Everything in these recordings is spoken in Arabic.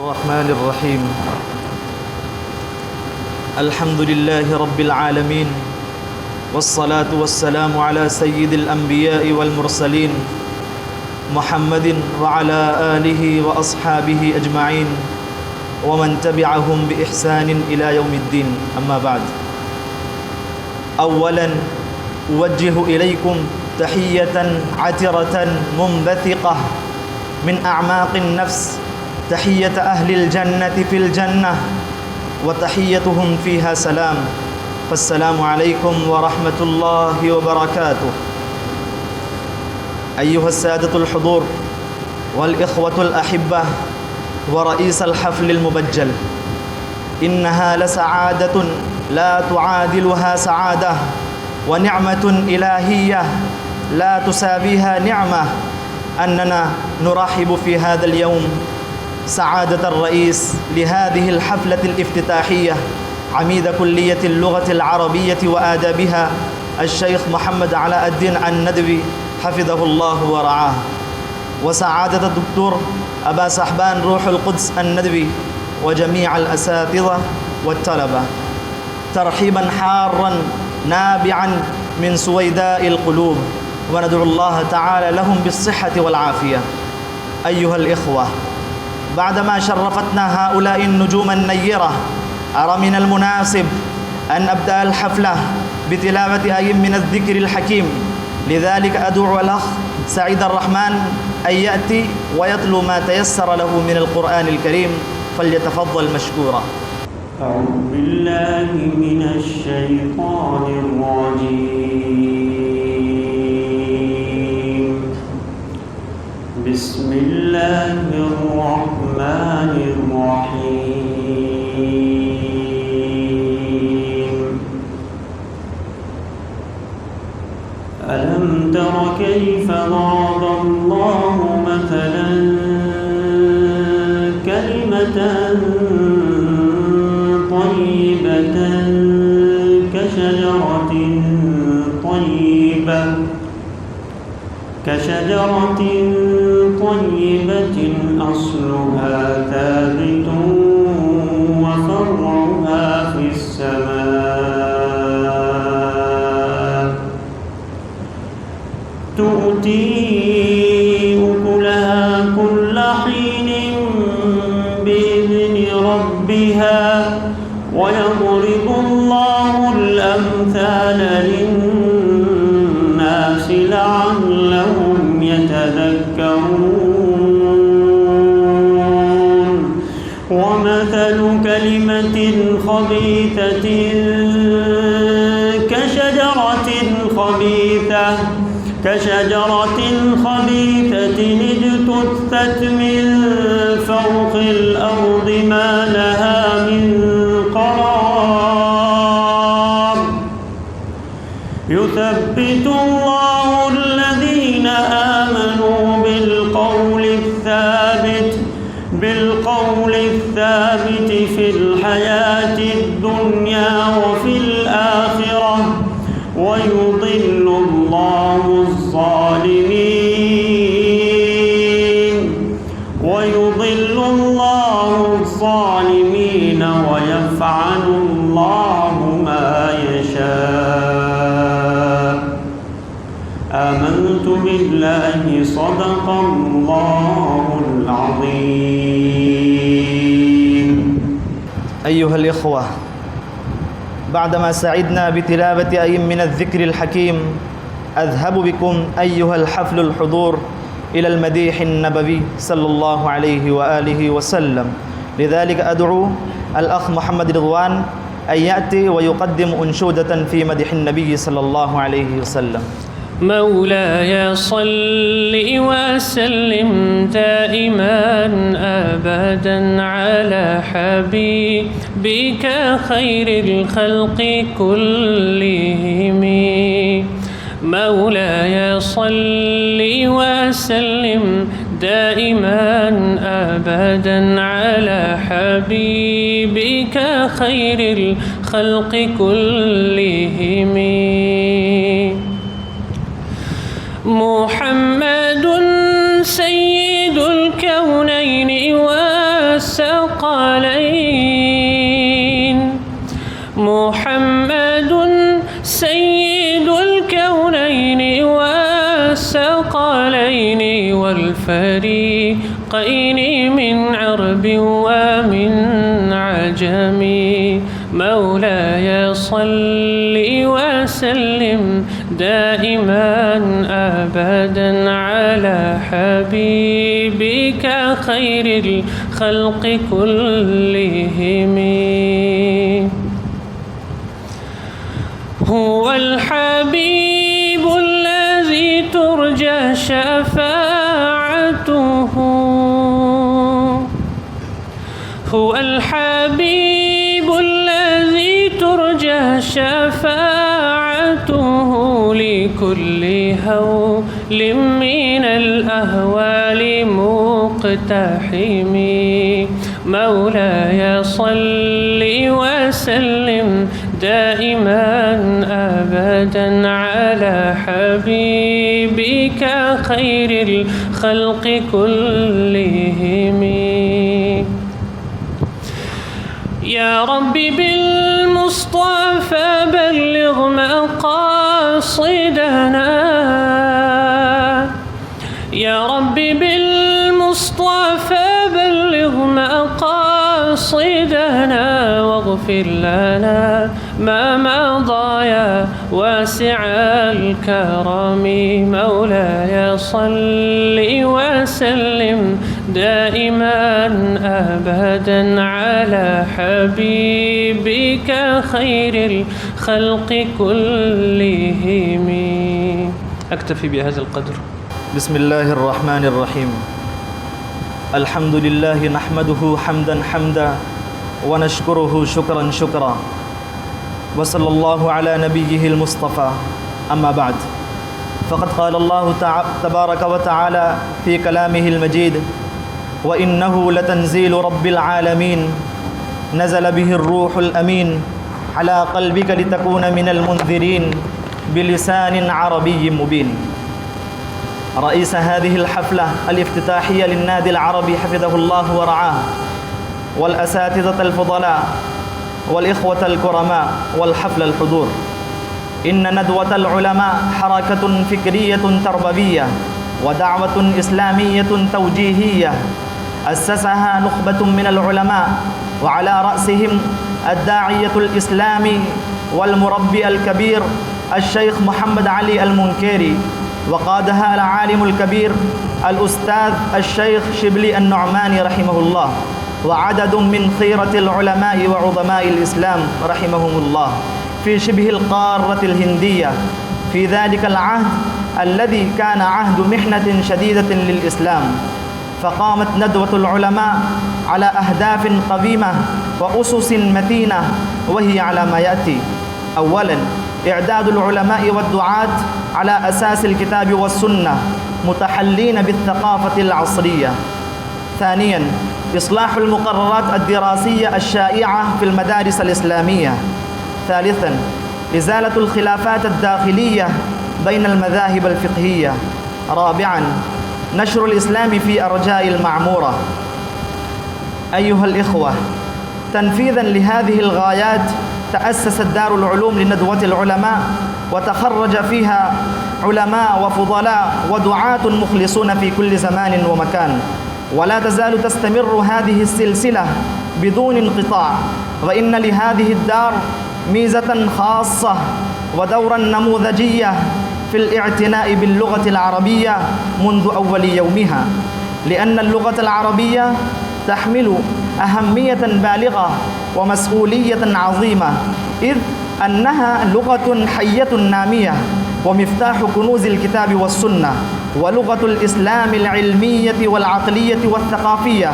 الرحمن الرحيم الحمد لله رب العالمين والصلاة والسلام على سيد الأنبياء والمرسلين محمد وعلى آله وأصحابه أجمعين ومن تبعهم بإحسان إلى يوم الدين أما بعد أولا أوجه إليكم تحية عطرة منبثقة من أعماق النفس تحية أهل الجنة في الجنة وتحيتهم فيها سلام فالسلام عليكم ورحمة الله وبركاته أيها السادة الحضور والإخوة الأحبة ورئيس الحفل المبجل إنها لسعادة لا تعادلها سعادة ونعمة إلهية لا تساويها نعمة أننا نرحب في هذا اليوم سعادة الرئيس لهذه الحفلة الافتتاحية عميد كلية اللغة العربية وآدابها الشيخ محمد علاء الدين الندوي حفظه الله ورعاه وسعادة الدكتور أبا سحبان روح القدس الندوي وجميع الأساتذة والطلبة ترحيبا حارا نابعا من سويداء القلوب وندعو الله تعالى لهم بالصحة والعافية. أيها الإخوة، بعدما شرفتنا هؤلاء النجوم النيرة أرى من المناسب أن أبدأ الحفلة بتلاوة آي من الذكر الحكيم، لذلك أدعو الأخ سعيد الرحمن أن يأتي ويتلو ما تيسر له من القرآن الكريم فليتفضل مشكورا. أعوذ بالله من الشيطان الرجيم. بسم الله الرحمن الرحيم. ألم تر كيف ضرب الله مثلا كلمة طيبة كشجرة طيبة أصلها ثابت وفرعها في السماء تؤتي أكلها كل حين بإذن ربها ويضرب الله الأمثال للناس لعلهم يتذكرون. ومثل كلمة خبيثة كشجرة خبيثة اجتثت من فوق الأرض ما لها من قرار. يثبت الله الذين آمنوا بالقول الثابت في الحياة الدنيا وفي الآخرة ويضل الله الظالمين ويفعل الله ما يشاء. آمنت بالله صدق الله العظيم. أيها الإخوة، بعدما سعدنا بتلاوة آي من الذكر الحكيم أذهب بكم أيها الحفل الحضور إلى المديح النبوي صلى الله عليه وآله وسلم، لذلك أدعو الأخ محمد رضوان أن يأتي ويقدم أنشودة في مدح النبي صلى الله عليه وسلم. مولاي صل وسلم دائما أبدا على حبيبك خير الخلق كلهم. مولاي صل وسلم دائما أبدا على حبيبك خير الخلق كلهم. محمد سيد الكونين والثقلين الثقلين محمد سيد الكونين والثقلين والفريقين من عرب ومن عجم مولاي صل وسلم دائما أبدا على حبيبك خير الخلق كلهم هو الحبيب الذي ترجى شفاعته هو الحبيب الذي ترجى شفاعته لكل هول من الأهوال مقتحم مولاي صل وسلم دائما أبدا على حبيبك خير الخلق كلهم يا ربي بالمصطفى بلغ مقاصدنا يا ربي بالمصطفى بلغ مقاصدنا واغفر لنا ما مضى يا واسع الكرم مولاي صل وسلم دائما أبدا على حبيبك خير الخلق كلهم. أكتفي بهذا القدر. بسم الله الرحمن الرحيم. الحمد لله نحمده حمدا حمدا ونشكره شكرا شكرا وصلى الله على نبيه المصطفى. أما بعد، فقد قال الله تبارك وتعالى في كلامه المجيد: وإنه لتنزيل رب العالمين نزل به الروح الأمين على قلبك لتكون من المنذرين بلسان عربي مبين. رئيس هذه الحفلة الافتتاحية للنادي العربي حفظه الله ورعاه، والأساتذة الفضلاء، والإخوة الكرماء، والحفل الحضور، إن ندوة العلماء حركة فكرية تربوية ودعوة إسلامية توجيهية أسسها نخبة من العلماء، وعلى رأسهم الداعية الإسلامي والمربي الكبير الشيخ محمد علي المنكيري، وقادها العالم الكبير الأستاذ الشيخ شبلي النعماني رحمه الله، وعدد من خيرة العلماء وعظماء الإسلام رحمهم الله في شبه القارة الهندية في ذلك العهد الذي كان عهد محنة شديدة للإسلام. فقامت ندوة العلماء على أهداف قويمة وأسس متينة، وهي على ما يأتي: أولاً، إعداد العلماء والدعاة على أساس الكتاب والسنة متحلين بالثقافة العصرية. ثانياً، إصلاح المقررات الدراسية الشائعة في المدارس الإسلامية. ثالثاً، إزالة الخلافات الداخلية بين المذاهب الفقهية. رابعاً، نشر الإسلام في أرجاء المعمورة. أيها الإخوة، تنفيذاً لهذه الغايات تأسست دار العلوم لندوة العلماء، وتخرج فيها علماء وفضلاء ودعاة مخلصون في كل زمان ومكان، ولا تزال تستمر هذه السلسلة بدون انقطاع. وإن لهذه الدار ميزة خاصة ودورا نموذجية في الاعتناء باللغة العربية منذ أول يومها، لأن اللغة العربية تحمل أهمية بالغة ومسؤولية عظيمة، إذ أنها لغة حية نامية ومفتاح كنوز الكتاب والسنة، ولغة الإسلام العلمية والعقلية والثقافية.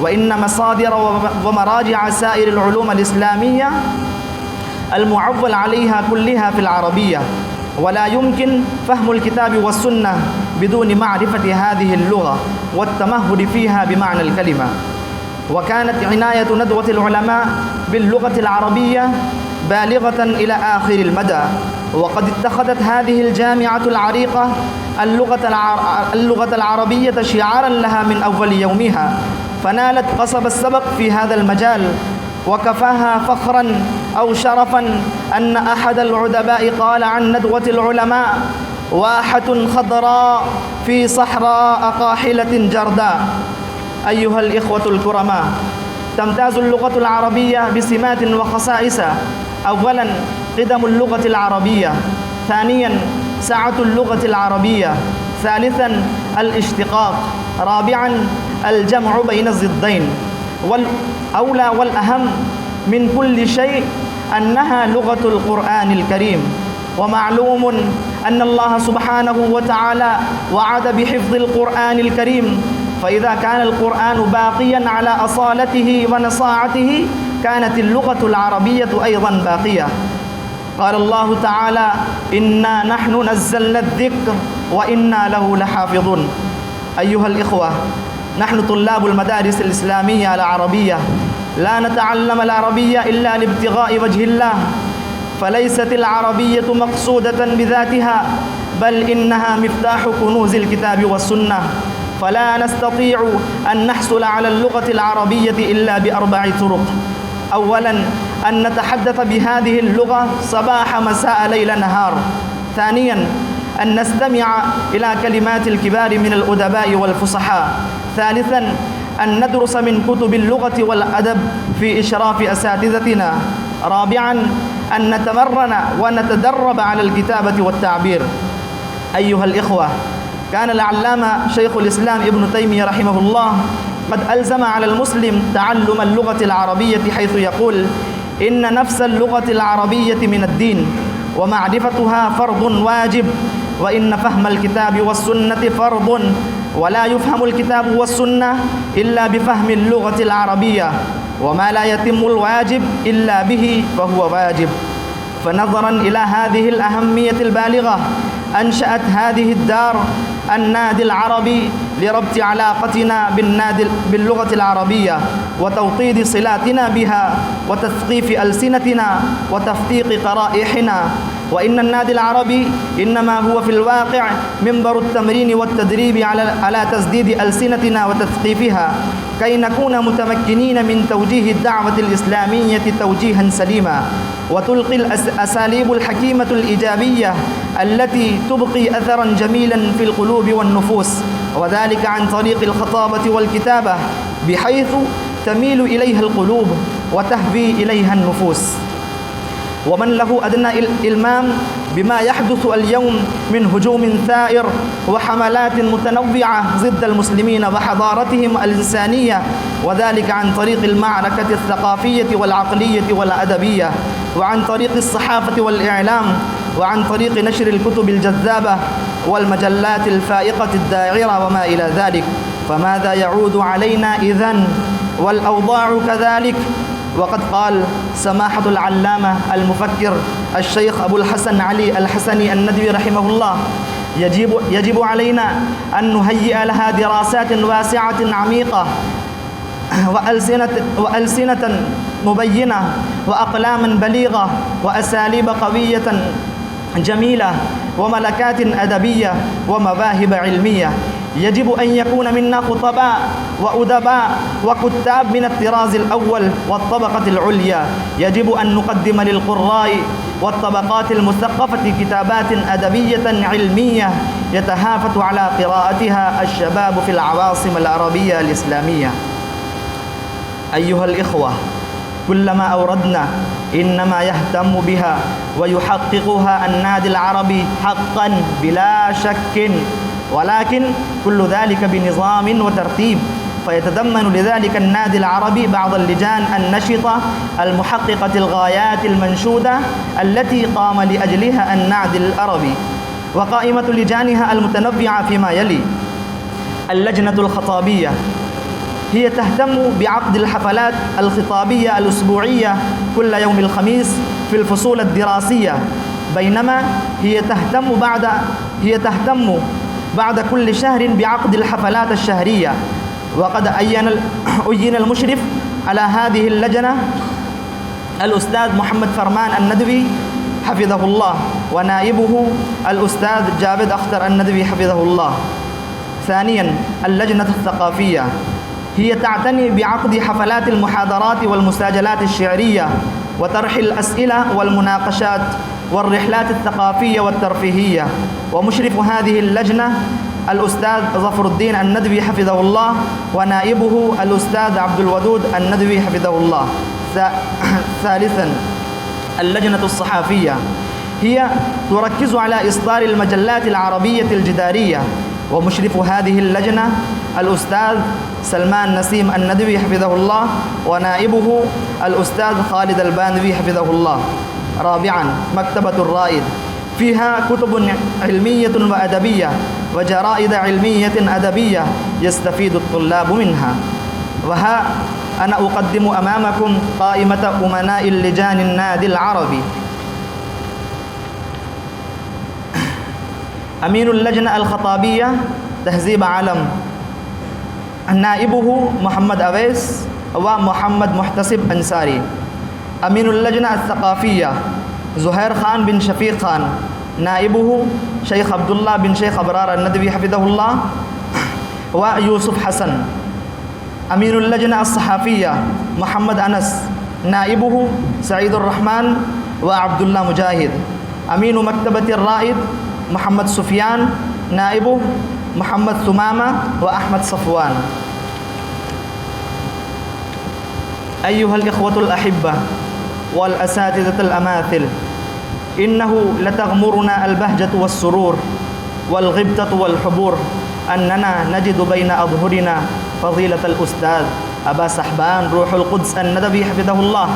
وإن مصادر ومراجع سائر العلوم الإسلامية المعول عليها كلها في العربية، ولا يمكن فهم الكتاب والسنة بدون معرفة هذه اللغة والتمهل فيها بمعنى الكلمة. وكانت عناية ندوة العلماء باللغة العربية بالغة إلى آخر المدى، وقد اتخذت هذه الجامعة العريقة اللغة العربية شعارا لها من أول يومها، فنالت قصب السبق في هذا المجال، وكفاها فخرا أو شرفا أن أحد العدباء قال عن ندوة العلماء: واحة خضراء في صحراء قاحلة جرداء. أيها الإخوة الكرماء، تمتاز اللغة العربية بسمات وخصائص: أولا قدم اللغة العربية، ثانيا سعة اللغة العربية، ثالثا الاشتقاق، رابعا الجمع بين الضدين. والأولى والأهم من كل شيء أنها لغة القرآن الكريم. ومعلوم أن الله سبحانه وتعالى وعد بحفظ القرآن الكريم، فإذا كان القرآن باقيا على أصالته ونصاعته كانت اللغة العربية أيضا باقية. قال الله تعالى: إنا نحن نزلنا الذكر وإنا له لحافظون. أيها الإخوة، نحن طلاب المدارس الإسلامية العربية لا نتعلم العربية إلا لابتغاء وجه الله، فليست العربية مقصودة بذاتها، بل إنها مفتاح كنوز الكتاب والسنة. فلا نستطيع أن نحصل على اللغة العربية إلا بأربع طرق: أولا أن نتحدث بهذه اللغة صباح مساء ليل نهار، ثانيا أن نستمع إلى كلمات الكبار من الأدباء والفصحاء، ثالثا أن ندرس من كتب اللغة والأدب في إشراف أساتذتنا، رابعا أن نتمرن ونتدرب على الكتابة والتعبير. أيها الإخوة، كان العلامة شيخ الإسلام ابن تيمية رحمه الله قد ألزم على المسلم تعلم اللغة العربية، حيث يقول: إن نفس اللغة العربية من الدين، ومعرفتها فرض واجب، وإن فهم الكتاب والسنة فرض، ولا يفهم الكتاب والسنة إلا بفهم اللغة العربية، وما لا يتم الواجب إلا به فهو واجب. فنظرا إلى هذه الأهمية البالغة أنشأت هذه الدار النادي العربي لربط علاقتنا باللغة العربية وتوطيد صلاتنا بها وتثقيف ألسنتنا وتفتيق قرائحنا. وإن النادي العربي إنما هو في الواقع منبر التمرين والتدريب على تسديد ألسنتنا وتثقيفها، كي نكون متمكنين من توجيه الدعوة الإسلامية توجيها سليما، وتلقي الأساليب الحكيمة الإيجابية التي تبقي أثرا جميلا في القلوب والنفوس، وذلك عن طريق الخطابة والكتابة، بحيث تميل إليها القلوب وتهوي إليها النفوس. ومن له أدنى إلمام بما يحدث اليوم من هجوم ثائر وحملات متنوعة ضد المسلمين وحضارتهم الإنسانية، وذلك عن طريق المعركة الثقافية والعقلية والأدبية، وعن طريق الصحافة والإعلام، وعن طريق نشر الكتب الجذابة والمجلات الفائقة الداعرة وما إلى ذلك، فماذا يعود علينا إذن؟ والأوضاع كذلك. وقد قال سماحة العلامة المفكر الشيخ أبو الحسن علي الحسني الندوي رحمه الله: يجب علينا أن نهيئ لها دراسات واسعة عميقة وألسنة مبينة وأقلاما بليغة وأساليب قوية جميلة وملكات أدبية ومواهب علمية. يجب أن يكون منا خطباء وأدباء وكتاب من الطراز الأول والطبقة العليا. يجب أن نقدم للقراء والطبقات المثقفة كتابات أدبية علمية يتهافت على قراءتها الشباب في العواصم العربية الإسلامية. أيها الإخوة، كلما أوردنا إنما يهتم بها ويحققها النادي العربي حقا بلا شك، ولكن كل ذلك بنظام وترتيب، فيتضمن لذلك النادي العربي بعض اللجان النشطة المحققة الغايات المنشودة التي قام لأجلها النادي العربي، وقائمة لجانها المتنوعة فيما يلي: اللجنة الخطابية، هي تهتم بعقد الحفلات الخطابية الأسبوعية كل يوم الخميس في الفصول الدراسية، بينما هي تهتم بعد كل شهر بعقد الحفلات الشهرية. وقد أين المشرف على هذه اللجنة الأستاذ محمد فرمان الندوي حفظه الله، ونائبه الأستاذ جابد أختر الندوي حفظه الله. ثانيا، اللجنة الثقافية، هي تعتني بعقد حفلات المحاضرات والمساجلات الشعرية وطرح الأسئلة والمناقشات والرحلات الثقافية والترفيهية. ومشرف هذه اللجنة الأستاذ ظفر الدين الندوي حفظه الله، ونائبه الأستاذ عبد الودود الندوي حفظه الله. ثالثا، اللجنة الصحافية هي تركز على إصدار المجلات العربية الجدارية، ومشرف هذه اللجنة الأستاذ سلمان نسيم الندوي حفظه الله، ونائبه الأستاذ خالد البانوي حفظه الله. رابعا، مكتبة الرائد فيها كتب علمية وأدبية وجرائد علمية أدبية يستفيد الطلاب منها. وها أنا أقدم أمامكم قائمة أمناء اللجان النادي العربي. أمين اللجنة الخطابية تهذيب علم، نائبه محمد أويس ومحمد محتسب أنساري. أمين اللجنة الثقافية زهير خان بن شفيق خان، نائبه شيخ عبد الله بن شيخ أبرار الندوي حفظه الله ويوسف حسن. أمين اللجنة الصحافية محمد أنس، نائبه سعيد الرحمن وعبد الله مجاهد. أمين مكتبة الرائد محمد سفيان، نائبه محمد ثمامة وأحمد صفوان. أيها الإخوة الأحبة والأساتذة الأماثل، إنه لتغمرنا البهجة والسرور والغبطة والحبور أننا نجد بين أظهرنا فضيلة الأستاذ أبا سحبان روح القدس الندوي حفظه الله،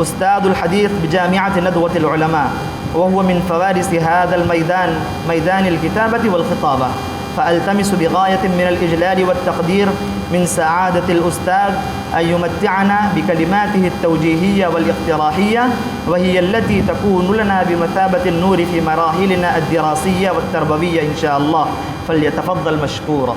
أستاذ الحديث بجامعة ندوة العلماء، وهو من فوارس هذا الميدان، ميدان الكتابة والخطابة. فألتمس بغاية من الإجلال والتقدير من سعادة الأستاذ أن يمتعنا بكلماته التوجيهية والاقتراحية، وهي التي تكون لنا بمثابة النور في مراحلنا الدراسية والتربوية إن شاء الله. فليتفضل مشكورا.